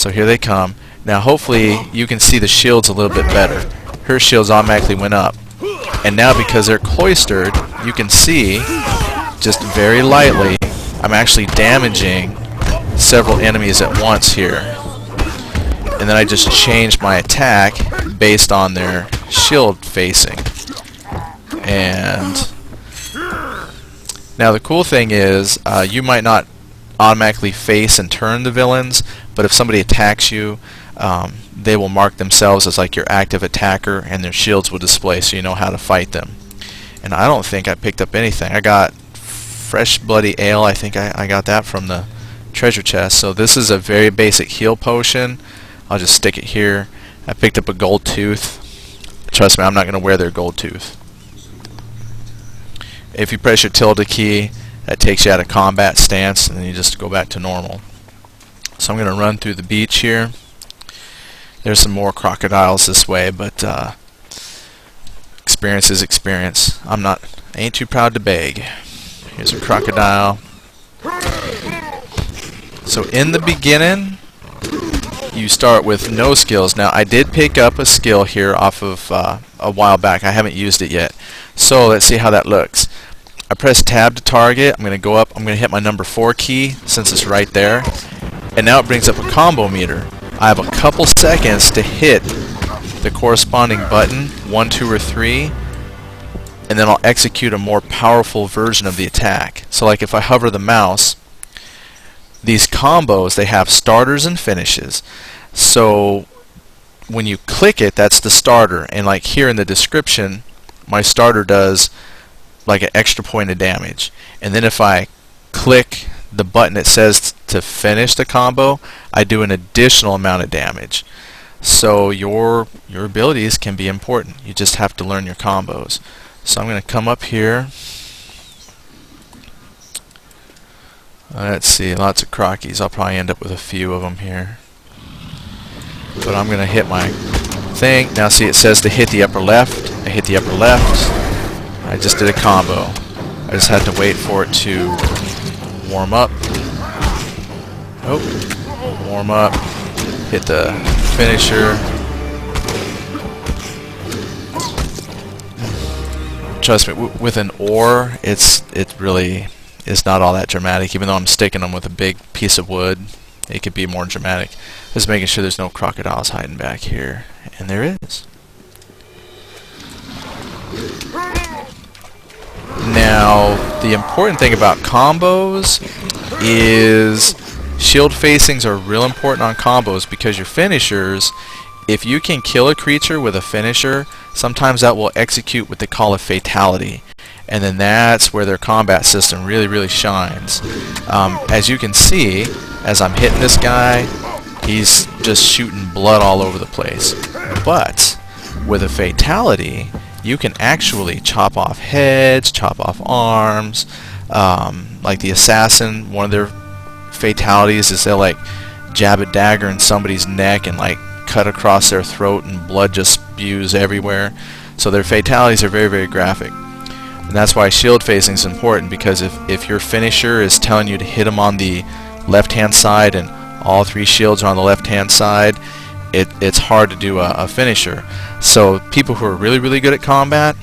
So here they come. Now hopefully you can see the shields a little bit better. Her shields automatically went up. And now because they're cloistered, you can see, just very lightly, I'm actually damaging several enemies at once here. And then I just changed my attack based on their shield facing. And now the cool thing is, you might not automatically face and turn the villains, but if somebody attacks you, they will mark themselves as like your active attacker, and their shields will display so you know how to fight them. And I don't think I picked up anything. I got fresh bloody ale. I think I got that from the treasure chest. So this is a very basic heal potion. I'll just stick it here. I picked up a gold tooth. Trust me, I'm not going to wear their gold tooth. If you press your tilde key, that takes you out of combat stance, and then you just go back to normal. So I'm going to run through the beach here. There's some more crocodiles this way, but experience is experience. I ain't too proud to beg. Here's a crocodile. So in the beginning, you start with no skills. Now I did pick up a skill here off of a while back. I haven't used it yet. So let's see how that looks. I press tab to target. I'm going to go up. I'm going to hit my number 4 key since it's right there. And now it brings up a combo meter. I have a couple seconds to hit the corresponding button, 1, 2, or 3, and then I'll execute a more powerful version of the attack. So like if I hover the mouse, these combos, they have starters and finishes. So when you click it, that's the starter, and like here in the description, my starter does like an extra point of damage. And then if I click the button that says to finish the combo, I do an additional amount of damage. So your abilities can be important. You just have to learn your combos. So I'm going to come up here. Let's see, lots of crockies. I'll probably end up with a few of them here. But I'm going to hit my thing. Now see, it says to hit the upper left. I hit the upper left. I just did a combo. I just had to wait for it to warm up. Oh, warm up. Hit the finisher. Trust me, with an ore, it really is not all that dramatic. Even though I'm sticking them with a big piece of wood, it could be more dramatic. Just making sure there's no crocodiles hiding back here, and there is. Now, the important thing about combos is shield facings are real important on combos, because your finishers, if you can kill a creature with a finisher, sometimes that will execute what they call a fatality. And then that's where their combat system really shines. As you can see, as I'm hitting this guy, he's just shooting blood all over the place. But with a fatality, you can actually chop off heads, chop off arms. Like the assassin, one of their fatalities is they'll like jab a dagger in somebody's neck and like cut across their throat, and blood just spews everywhere. So their fatalities are very graphic. And that's why shield facing is important, because if your finisher is telling you to hit them on the left hand side and all 3 shields are on the left hand side, it's hard to do a finisher. So people who are really good at combat,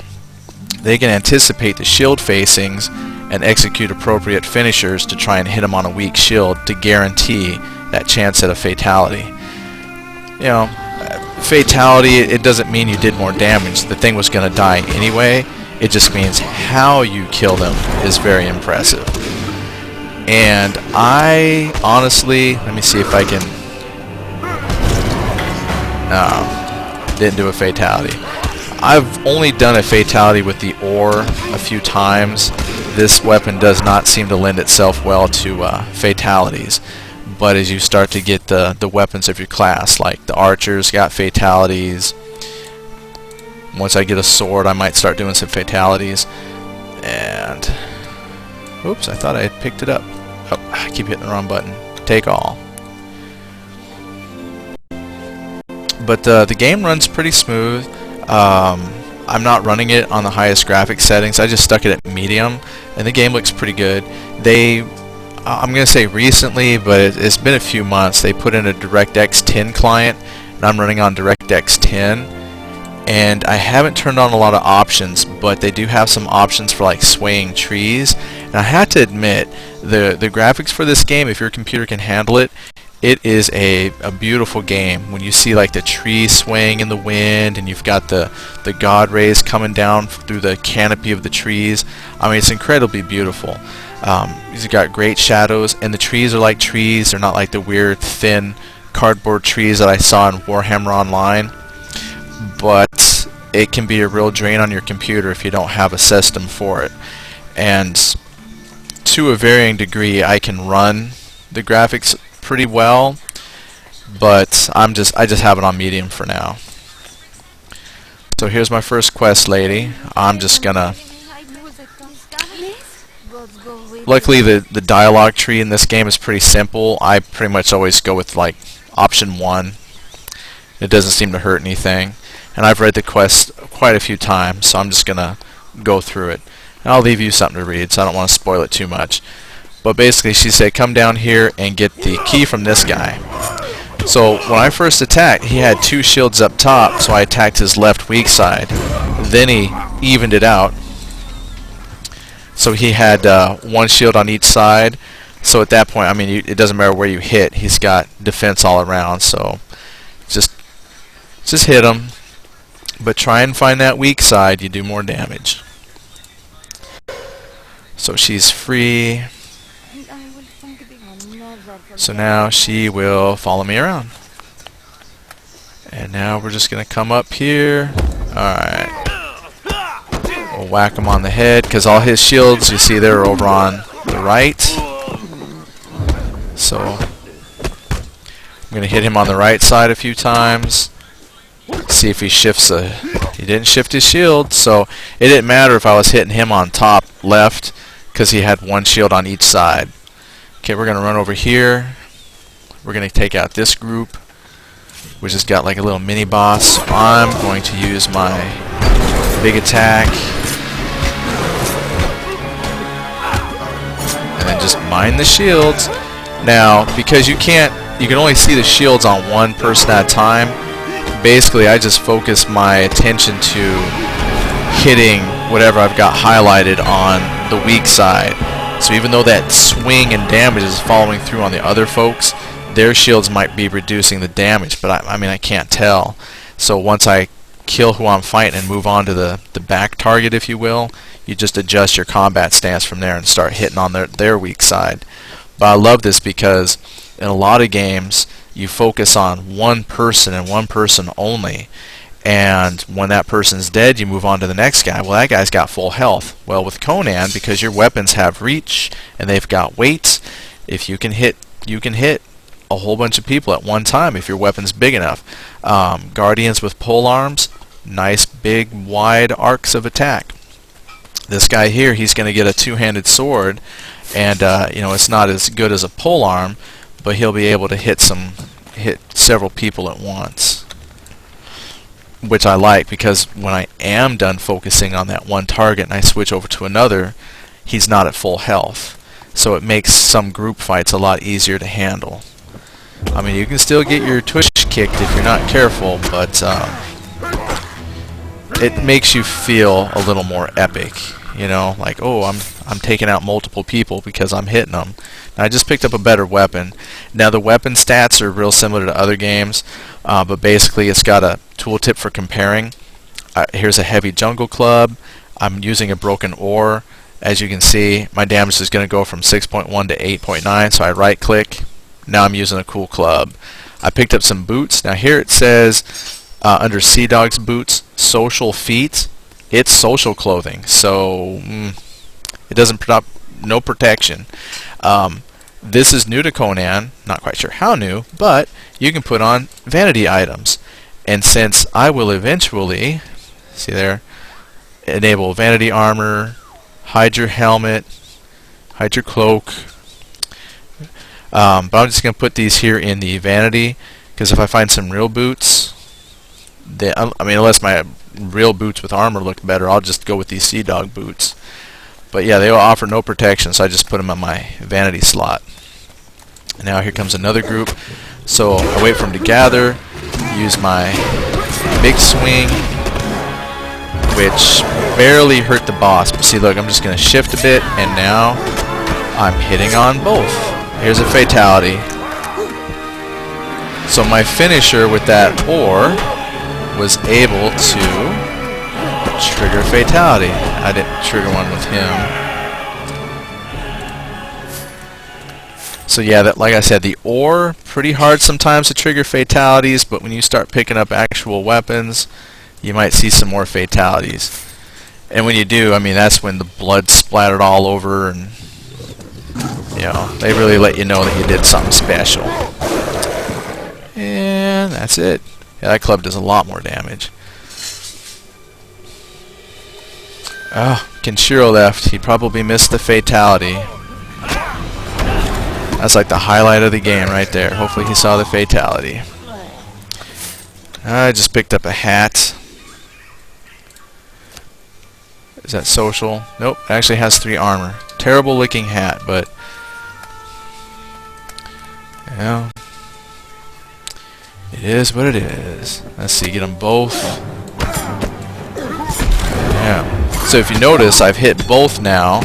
they can anticipate the shield facings and execute appropriate finishers to try and hit them on a weak shield to guarantee that chance at a fatality. You know, fatality, it doesn't mean you did more damage. The thing was going to die anyway. It just means how you kill them is very impressive. And I honestly, let me see if I can. No, didn't do a fatality. I've only done a fatality with the ore a few times. This weapon does not seem to lend itself well to fatalities. But as you start to get the weapons of your class, like the archers got fatalities. Once I get a sword, I might start doing some fatalities. And oops, I thought I had picked it up. Oh, I keep hitting the wrong button. Take all. But the game runs pretty smooth. I'm not running it on the highest graphics settings. I just stuck it at medium, and the game looks pretty good. I'm going to say recently, but it's been a few months. They put in a DirectX 10 client, and I'm running on DirectX 10. And I haven't turned on a lot of options, but they do have some options for like swaying trees. And I have to admit, the graphics for this game, if your computer can handle it, it is a beautiful game. When you see like the trees swaying in the wind, and you've got the God rays coming down through the canopy of the trees, I mean, it's incredibly beautiful. You've got great shadows, and the trees are like trees. They're not like the weird thin cardboard trees that I saw in Warhammer Online. But it can be a real drain on your computer if you don't have a system for it. And to a varying degree, I can run the graphics pretty well, but I just have it on medium for now. So here's my first quest, lady. I'm just gonna. Luckily, the dialogue tree in this game is pretty simple. I pretty much always go with like option 1. It doesn't seem to hurt anything. And I've read the quest quite a few times, so I'm just gonna go through it. And I'll leave you something to read, so I don't want to spoil it too much. But basically, she said, come down here and get the key from this guy. So when I first attacked, he had 2 shields up top, so I attacked his left weak side. Then he evened it out. So he had 1 shield on each side. So at that point, I mean, it doesn't matter where you hit. He's got defense all around. So just hit him. But try and find that weak side. You do more damage. So she's free. So now she will follow me around. And now we're just going to come up here. Alright. We'll whack him on the head, because all his shields, you see, they're over on the right. So I'm going to hit him on the right side a few times. See if he shifts he didn't shift his shield, so it didn't matter if I was hitting him on top left, because he had 1 shield on each side. Okay, we're going to run over here. We're going to take out this group, which has got like a little mini boss. I'm going to use my big attack. And then just mine the shields. Now, because you can only see the shields on one person at a time, basically I just focus my attention to hitting whatever I've got highlighted on the weak side. So even though that swing and damage is following through on the other folks, their shields might be reducing the damage, but I mean, I can't tell. So once I kill who I'm fighting and move on to the back target, if you will, you just adjust your combat stance from there and start hitting on their weak side. But I love this because in a lot of games you focus on one person and one person only, and when that person's dead you move on to the next guy. Well, that guy's got full health. Well, with Conan, because your weapons have reach and they've got weight, if you can hit a whole bunch of people at one time if your weapon's big enough. Guardians with pole arms, nice big wide arcs of attack. This guy here, he's going to get a two-handed sword, and you know, it's not as good as a pole arm, but he'll be able to hit several people at once, which I like, because when I am done focusing on that one target and I switch over to another, he's not at full health, so it makes some group fights a lot easier to handle. I mean, you can still get your tush kicked if you're not careful, but it makes you feel a little more epic. You know, like, oh, I'm taking out multiple people because I'm hitting them. Now, I just picked up a better weapon. Now, the weapon stats are real similar to other games, but basically it's got a tooltip for comparing. Here's a heavy jungle club. I'm using a broken ore. As you can see, my damage is going to go from 6.1 to 8.9, so I right-click. Now I'm using a cool club. I picked up some boots. Now here it says, under Sea Dog's boots, social feet. It's social clothing, so it doesn't put up no protection. This is new to Conan, not quite sure how new, but you can put on vanity items. And since I will eventually, see there, enable vanity armor, hide your helmet, hide your cloak, but I'm just going to put these here in the vanity, because if I find some real boots, I mean, unless my real boots with armor look better, I'll just go with these Sea Dog boots. But yeah, they will offer no protection, so I just put them on my vanity slot. And now here comes another group. So I wait for them to gather, use my big swing, which barely hurt the boss. But see, look, I'm just going to shift a bit, and now I'm hitting on both. Here's a fatality. So my finisher with that ore was able to trigger fatality. I didn't trigger one with him. So yeah, that, like I said, the ore, pretty hard sometimes to trigger fatalities, but when you start picking up actual weapons, you might see some more fatalities. And when you do, I mean, that's when the blood splattered all over, and you know, they really let you know that you did something special. And that's it. Yeah, that club does a lot more damage. Oh, Kenshiro left. He probably missed the fatality. That's like the highlight of the game right there. Hopefully he saw the fatality. I just picked up a hat. Is that social? Nope, it actually has 3 armor. Terrible looking hat, but yeah, it is what it is. Let's see, get them both. Yeah. So if you notice, I've hit both now,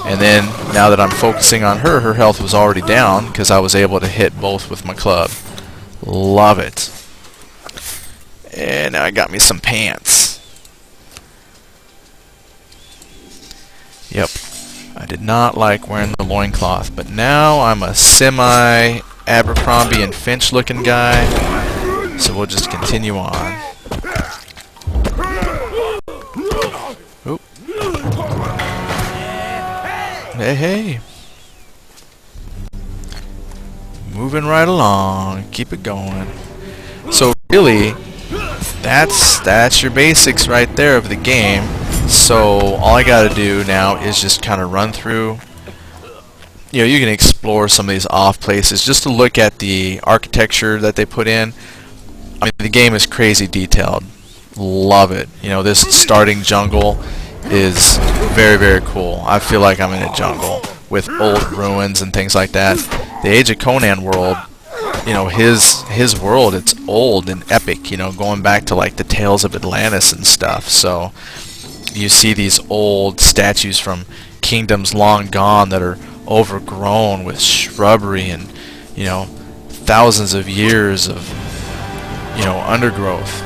and then now that I'm focusing on her, her health was already down because I was able to hit both with my club. Love it. And now I got me some pants. Yep. I did not like wearing the loincloth, but now I'm a semi-Abercrombie and Finch looking guy, so we'll just continue on. Oop. Hey, hey. Moving right along. Keep it going. So really, that's your basics right there of the game. So all I gotta do now is just kind of run through. You know, you can explore some of these off places just to look at the architecture that they put in. I mean, the game is crazy detailed. Love it. You know, this starting jungle is very, very cool. I feel like I'm in a jungle with old ruins and things like that. The Age of Conan world, you know, his world, it's old and epic, you know, going back to like the Tales of Atlantis and stuff. So you see these old statues from kingdoms long gone that are overgrown with shrubbery and, you know, thousands of years of, you know, undergrowth.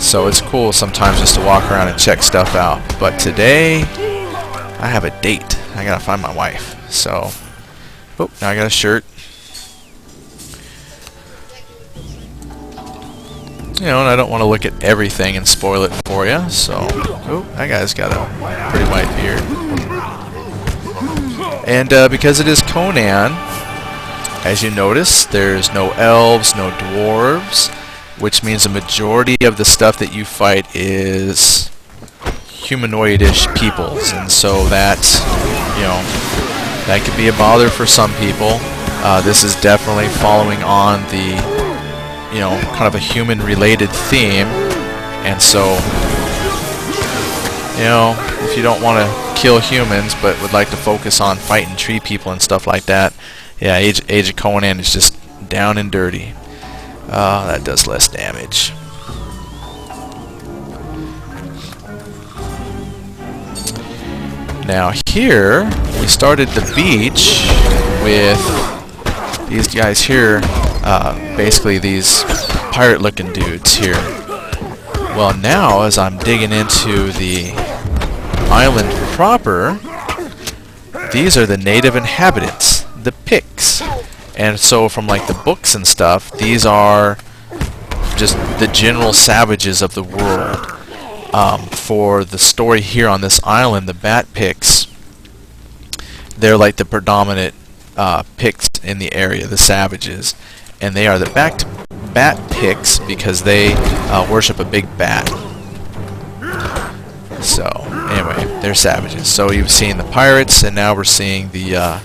So it's cool sometimes just to walk around and check stuff out. But today, I have a date. I gotta find my wife. So, oh, now I got a shirt. You know, and I don't want to look at everything and spoil it for you. So, oh, that guy's got a pretty white beard. And because it is Conan, as you notice, there's no elves, no dwarves, which means the majority of the stuff that you fight is humanoidish peoples, and so that, you know, that could be a bother for some people. This is definitely following on the, you know, kind of a human-related theme, and so, you know, if you don't want to kill humans but would like to focus on fighting tree people and stuff like that, yeah, Age of Conan is just down and dirty. That does less damage. Now here, we started the beach with these guys here, basically these pirate-looking dudes here. Well, now as I'm digging into the island proper, these are the native inhabitants, the Picts. And so from like the books and stuff, these are just the general savages of the world. For the story here on this island, the Bat Picts, they're like the predominant Picts in the area, the savages. And they are the Bat Picts because they worship a big bat. So, anyway, they're savages. So you've seen the pirates, and now we're seeing the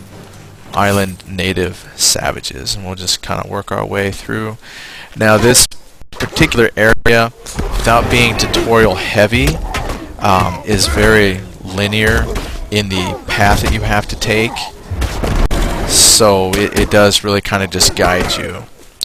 island native savages, and we'll just kind of work our way through. Now this particular area, without being tutorial heavy, is very linear in the path that you have to take. So it does really kind of just guide you.